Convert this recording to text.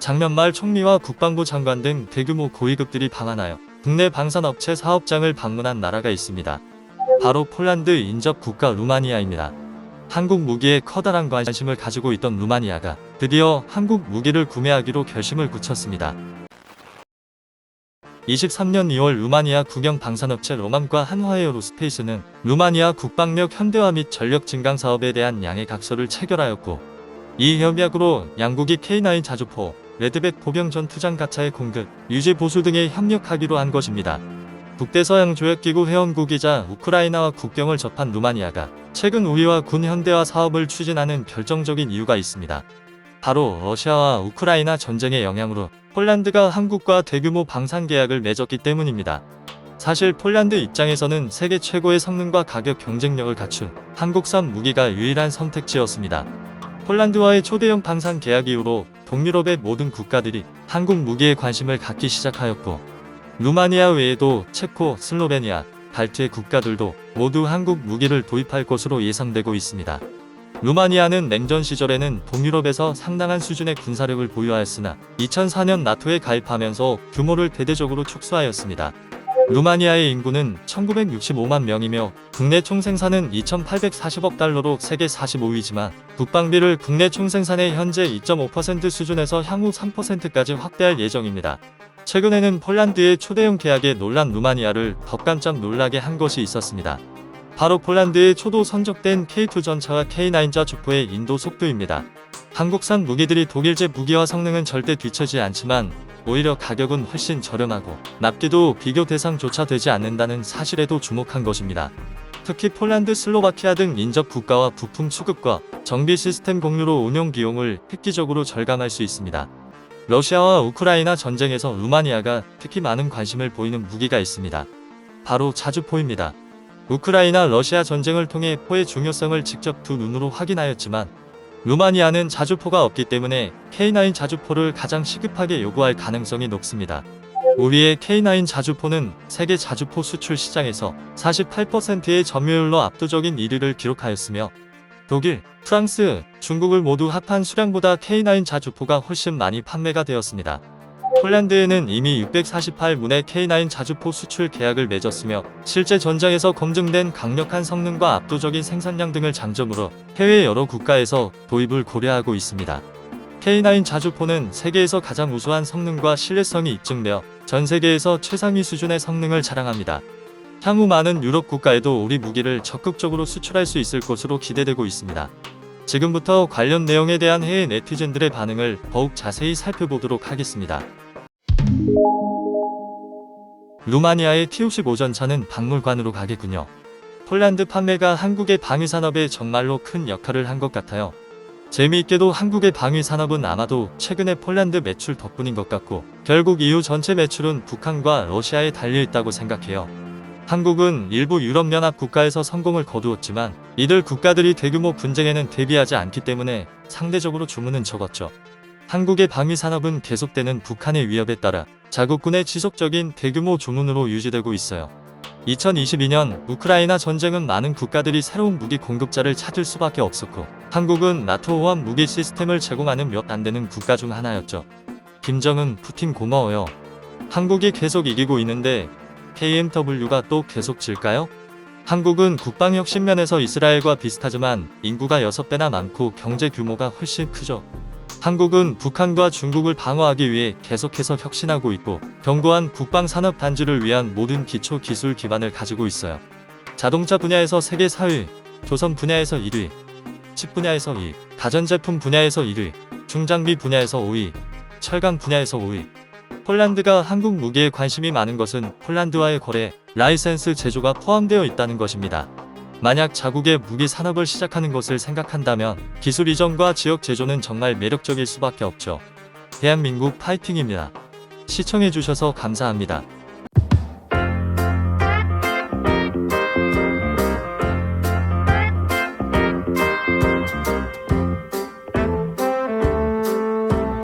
장면말 총리와 국방부 장관 등 대규모 고위급들이 방한하여 국내 방산업체 사업장을 방문한 나라가 있습니다. 바로 폴란드 인접 국가 루마니아입니다. 한국 무기에 커다란 관심을 가지고 있던 루마니아가 드디어 한국 무기를 구매하기로 결심을 굳혔습니다. 23년 2월 루마니아 국영 방산업체 로맘과 한화에어로스페이스는 루마니아 국방력 현대화 및 전력 증강 사업에 대한 양해 각서를 체결하였고, 이 협약으로 양국이 K9 자주포, 레드백 보병 전투장 가차의 공급, 유지 보수 등에 협력하기로 한 것입니다. 북대서양 조약기구 회원국이자 우크라이나와 국경을 접한 루마니아가 최근 우리와 군 현대화 사업을 추진하는 결정적인 이유가 있습니다. 바로 러시아와 우크라이나 전쟁의 영향으로 폴란드가 한국과 대규모 방산 계약을 맺었기 때문입니다. 사실 폴란드 입장에서는 세계 최고의 성능과 가격 경쟁력을 갖춘 한국산 무기가 유일한 선택지였습니다. 폴란드와의 초대형 방산 계약 이후로 동유럽의 모든 국가들이 한국 무기에 관심을 갖기 시작하였고, 루마니아 외에도 체코, 슬로베니아, 발트의 국가들도 모두 한국 무기를 도입할 것으로 예상되고 있습니다. 루마니아는 냉전 시절에는 동유럽에서 상당한 수준의 군사력을 보유하였으나 2004년 나토에 가입하면서 규모를 대대적으로 축소하였습니다. 루마니아의 인구는 1965만 명이며 국내 총생산은 2,840억 달러로 세계 45위지만 국방비를 국내 총생산의 현재 2.5% 수준에서 향후 3%까지 확대할 예정입니다. 최근에는 폴란드의 초대형 계약에 놀란 루마니아를 더 깜짝 놀라게 한 것이 있었습니다. 바로 폴란드에 초도 선적된 K2 전차와 K9 자주포의 인도 속도입니다. 한국산 무기들이 독일제 무기와 성능은 절대 뒤처지 않지만 오히려 가격은 훨씬 저렴하고 납기도 비교 대상조차 되지 않는다는 사실에도 주목한 것입니다. 특히 폴란드, 슬로바키아 등 인접 국가와 부품 수급과 정비 시스템 공유로 운용 비용을 획기적으로 절감할 수 있습니다. 러시아와 우크라이나 전쟁에서 루마니아가 특히 많은 관심을 보이는 무기가 있습니다. 바로 자주포입니다. 우크라이나 러시아 전쟁을 통해 포의 중요성을 직접 두 눈으로 확인하였지만 루마니아는 자주포가 없기 때문에 K9 자주포를 가장 시급하게 요구할 가능성이 높습니다. 우리의 K9 자주포는 세계 자주포 수출 시장에서 48%의 점유율로 압도적인 1위를 기록하였으며 독일, 프랑스, 중국을 모두 합한 수량보다 K9 자주포가 훨씬 많이 판매가 되었습니다. 폴란드에는 이미 648문의 K9 자주포 수출 계약을 맺었으며 실제 전장에서 검증된 강력한 성능과 압도적인 생산량 등을 장점으로 해외 여러 국가에서 도입을 고려하고 있습니다. K9 자주포는 세계에서 가장 우수한 성능과 신뢰성이 입증되어 전 세계에서 최상위 수준의 성능을 자랑합니다. 향후 많은 유럽 국가에도 우리 무기를 적극적으로 수출할 수 있을 것으로 기대되고 있습니다. 지금부터 관련 내용에 대한 해외 네티즌들의 반응을 더욱 자세히 살펴보도록 하겠습니다. 루마니아의 T-55 전차는 박물관으로 가겠군요. 폴란드 판매가 한국의 방위산업에 정말로 큰 역할을 한 것 같아요. 재미있게도 한국의 방위산업은 아마도 최근의 폴란드 매출 덕분인 것 같고 결국 이후 전체 매출은 북한과 러시아에 달려있다고 생각해요. 한국은 일부 유럽연합 국가에서 성공을 거두었지만 이들 국가들이 대규모 분쟁에는 대비하지 않기 때문에 상대적으로 주문은 적었죠. 한국의 방위산업은 계속되는 북한의 위협에 따라 자국군의 지속적인 대규모 주문으로 유지되고 있어요. 2022년 우크라이나 전쟁은 많은 국가들이 새로운 무기 공급자를 찾을 수밖에 없었고 한국은 나토 호환 무기 시스템을 제공하는 몇 안 되는 국가 중 하나였죠. 김정은, 푸틴 고마워요. 한국이 계속 이기고 있는데 KMW가 또 계속 질까요? 한국은 국방혁신 면에서 이스라엘과 비슷하지만 인구가 6배나 많고 경제 규모가 훨씬 크죠. 한국은 북한과 중국을 방어하기 위해 계속해서 혁신하고 있고 견고한 국방산업 단지를 위한 모든 기초 기술 기반을 가지고 있어요. 자동차 분야에서 세계 4위, 조선 분야에서 1위, 칩 분야에서 2위, 가전제품 분야에서 1위, 중장비 분야에서 5위, 철강 분야에서 5위. 폴란드가 한국 무기에 관심이 많은 것은 폴란드와의 거래, 라이센스 제조가 포함되어 있다는 것입니다. 만약 자국의 무기 산업을 시작하는 것을 생각한다면 기술 이전과 지역 제조는 정말 매력적일 수밖에 없죠. 대한민국 파이팅입니다. 시청해주셔서 감사합니다.